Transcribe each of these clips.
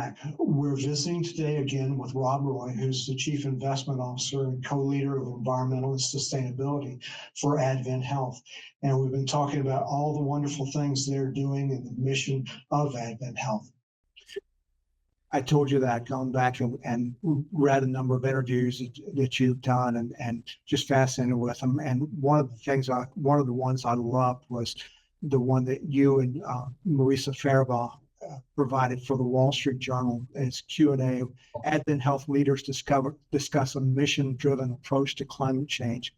back. We're visiting today again with Rob Roy, who's the Chief Investment Officer and co-leader of environmental and sustainability for Advent Health. And we've been talking about all the wonderful things they're doing and the mission of Advent Health. I told you that going back and read a number of interviews that you've done and just fascinated with them. And one of the ones I loved was the one that you and Marisa Faribaugh provided for the Wall Street Journal as Q&A. Advent Health leaders discuss a mission-driven approach to climate change.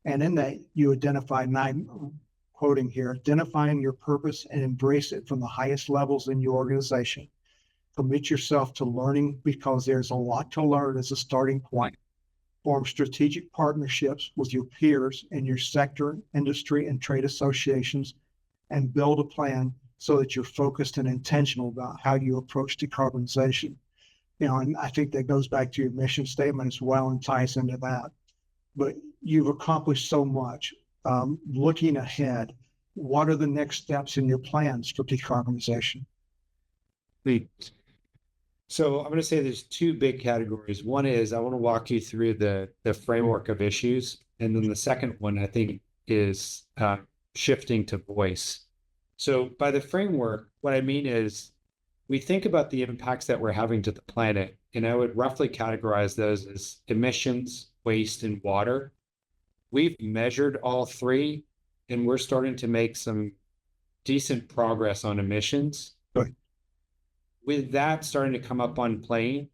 And in that, you identified, and I'm quoting here, identifying your purpose and embrace it from the highest levels in your organization. Commit yourself to learning because there's a lot to learn as a starting point. Form strategic partnerships with your peers in your sector, industry, and trade associations, and build a plan so that you're focused and intentional about how you approach decarbonization. And I think that goes back to your mission statement as well and ties into that. But you've accomplished so much. Looking ahead, what are the next steps in your plans for decarbonization? So I'm going to say there's two big categories. One is I want to walk you through the framework of issues. And then the second one, I think, is shifting to voice. So by the framework, what I mean is we think about the impacts that we're having to the planet, and I would roughly categorize those as emissions, waste, and water. We've measured all three, and we're starting to make some decent progress on emissions. Right. With that starting to come up on plane,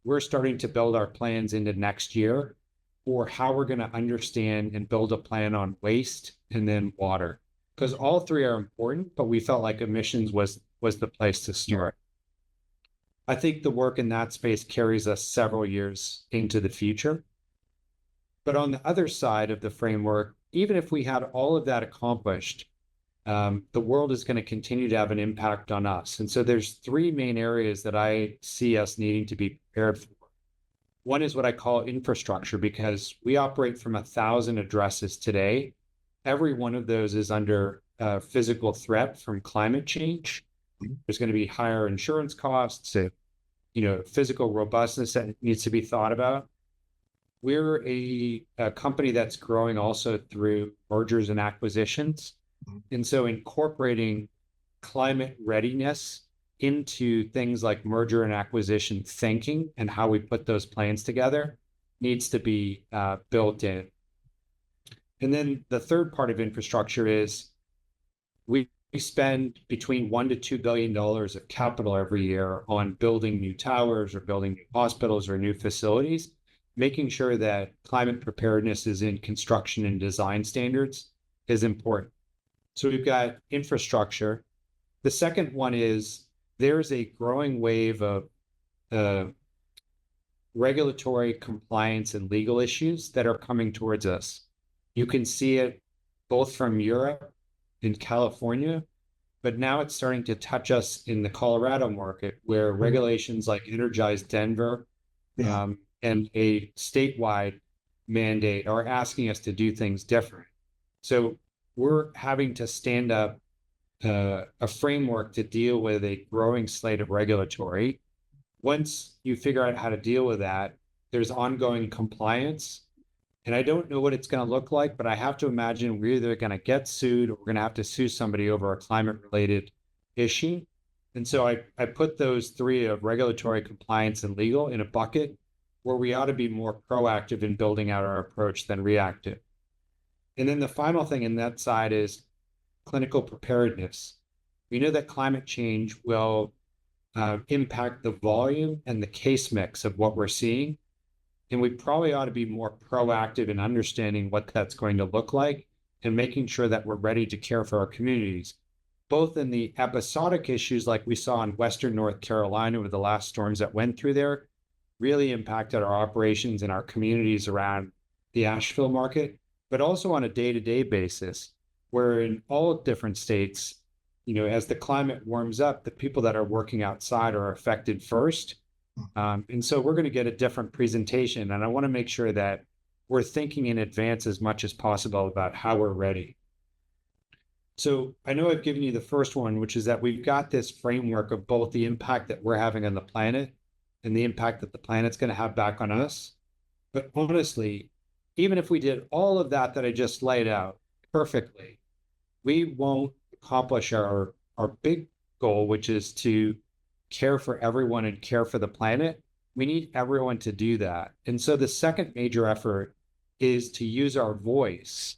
we're starting to build our plans into next year for how we're going to understand and build a plan on waste and then water. Because all three are important, but we felt like emissions was the place to start. I think the work in that space carries us several years into the future. But on the other side of the framework, even if we had all of that accomplished, the world is going to continue to have an impact on us. And so there's three main areas that I see us needing to be prepared for. One is what I call infrastructure, because we operate from 1,000 addresses today. Every one of those is under physical threat from climate change. There's going to be higher insurance costs, physical robustness that needs to be thought about. We're a company that's growing also through mergers and acquisitions. And so incorporating climate readiness into things like merger and acquisition thinking and how we put those plans together needs to be built in. And then the third part of infrastructure is we spend between $1 to $2 billion of capital every year on building new towers or building new hospitals or new facilities, making sure that climate preparedness is in construction and design standards is important. So we've got infrastructure. The second one is there's a growing wave of regulatory compliance and legal issues that are coming towards us. You can see it both from Europe and California, but now it's starting to touch us in the Colorado market, where regulations like Energize Denver and a statewide mandate are asking us to do things different. So we're having to stand up a framework to deal with a growing slate of regulatory. Once you figure out how to deal with that, there's ongoing compliance. And I don't know what it's going to look like, but I have to imagine we're either going to get sued or we're going to have to sue somebody over a climate-related issue. And so I put those three of regulatory, compliance, and legal in a bucket where we ought to be more proactive in building out our approach than reactive. And then the final thing in that side is clinical preparedness. We know that climate change will impact the volume and the case mix of what we're seeing. And we probably ought to be more proactive in understanding what that's going to look like and making sure that we're ready to care for our communities, both in the episodic issues like we saw in Western North Carolina with the last storms that went through there, really impacted our operations and our communities around the Asheville market, but also on a day-to-day basis, where in all different states, as the climate warms up, the people that are working outside are affected first. And so we're going to get a different presentation. And I want to make sure that we're thinking in advance as much as possible about how we're ready. So I know I've given you the first one, which is that we've got this framework of both the impact that we're having on the planet and the impact that the planet's going to have back on us. But honestly, even if we did all of that I just laid out perfectly, we won't accomplish our big goal, which is to care for everyone and care for the planet. We need everyone to do that. And so the second major effort is to use our voice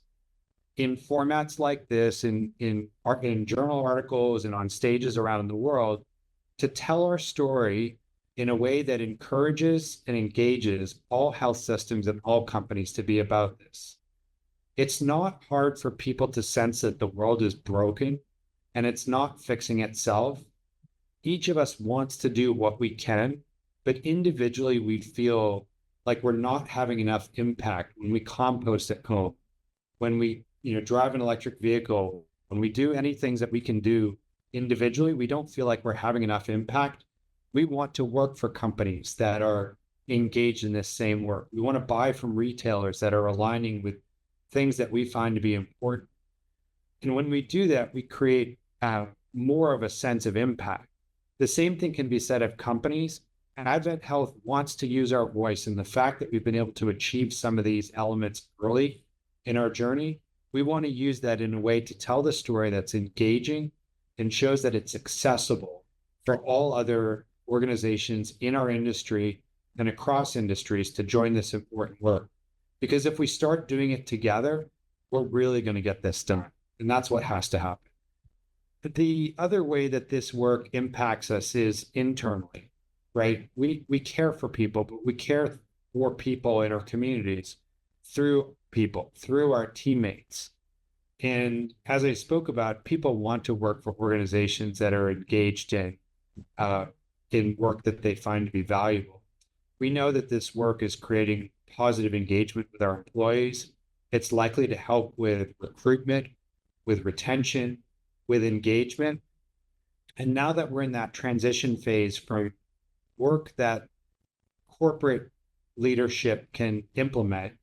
in formats like this, in journal articles and on stages around the world, to tell our story in a way that encourages and engages all health systems and all companies to be about this. It's not hard for people to sense that the world is broken and it's not fixing itself. Each of us wants to do what we can, but individually we feel like we're not having enough impact when we compost at home, when we drive an electric vehicle, when we do any things that we can do individually, we don't feel like we're having enough impact. We want to work for companies that are engaged in this same work. We want to buy from retailers that are aligning with things that we find to be important. And when we do that, we create more of a sense of impact. The same thing can be said of companies. Advent Health wants to use our voice, and the fact that we've been able to achieve some of these elements early in our journey, we want to use that in a way to tell the story that's engaging and shows that it's accessible for all other organizations in our industry and across industries to join this important work. Because if we start doing it together, we're really going to get this done. And that's what has to happen. But the other way that this work impacts us is internally, right? We care for people, but we care for people in our communities through people, through our teammates. And as I spoke about, people want to work for organizations that are engaged in work that they find to be valuable. We know that this work is creating positive engagement with our employees. It's likely to help with recruitment, with retention, with engagement. And now that we're in that transition phase from work that corporate leadership can implement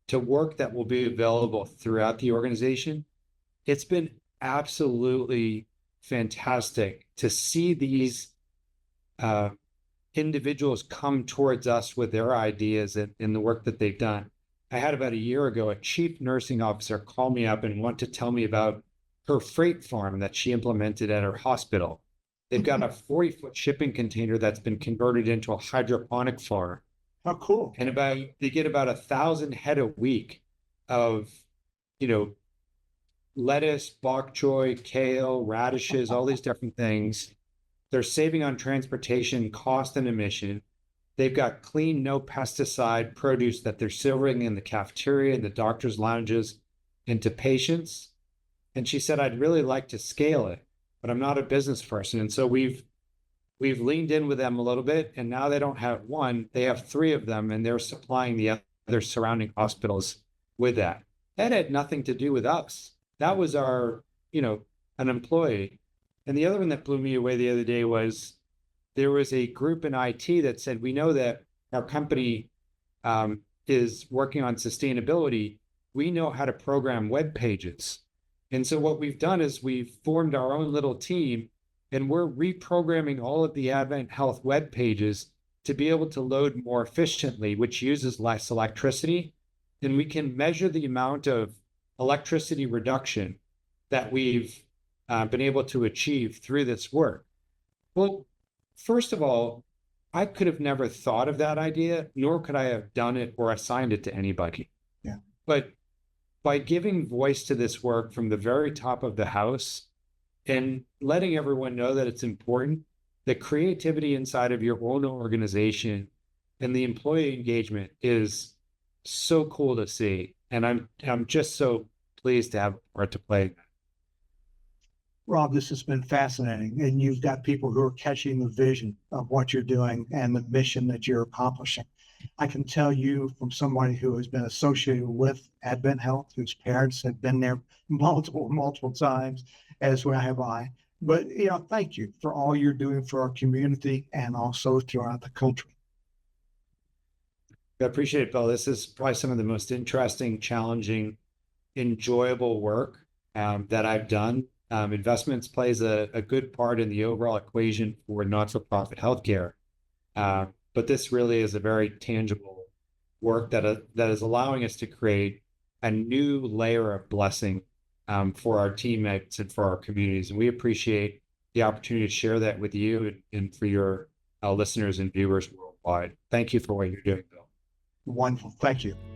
to work that will be available throughout the organization, it's been absolutely fantastic to see these individuals come towards us with their ideas in the work that they've done. I had about a year ago a chief nursing officer call me up and want to tell me about her freight farm that she implemented at her hospital. They've got a 40-foot shipping container that's been converted into a hydroponic farm. Oh, cool. And they get about 1,000 head a week of, lettuce, bok choy, kale, radishes, all these different things. They're saving on transportation cost and emission. They've got clean, no pesticide produce that they're serving in the cafeteria and the doctor's lounges and to patients. And she said, I'd really like to scale it, but I'm not a business person. And so we've leaned in with them a little bit, and now they don't have one, they have 3 of them, and they're supplying the other surrounding hospitals with that. That had nothing to do with us. That was our, an employee. And the other one that blew me away the other day was there was a group in IT that said, we know that our company is working on sustainability. We know how to program web pages. And so what we've done is we've formed our own little team, and we're reprogramming all of the Advent Health web pages to be able to load more efficiently, which uses less electricity. And we can measure the amount of electricity reduction that we've been able to achieve through this work. Well, first of all, I could have never thought of that idea, nor could I have done it or assigned it to anybody. Yeah. But by giving voice to this work from the very top of the house and letting everyone know that it's important, the creativity inside of your own organization and the employee engagement is so cool to see. And I'm just so pleased to have a part to play. Rob, this has been fascinating. And you've got people who are catching the vision of what you're doing and the mission that you're accomplishing. I can tell you from somebody who has been associated with Advent Health, whose parents have been there multiple times, as well have I. But, thank you for all you're doing for our community and also throughout the country. I appreciate it, Bill. This is probably some of the most interesting, challenging, enjoyable work that I've done. Investments plays a good part in the overall equation for not-for-profit healthcare. But this really is a very tangible work that is allowing us to create a new layer of blessing for our teammates and for our communities. And we appreciate the opportunity to share that with you and for your listeners and viewers worldwide. Thank you for what you're doing, Bill. Wonderful. Thank you.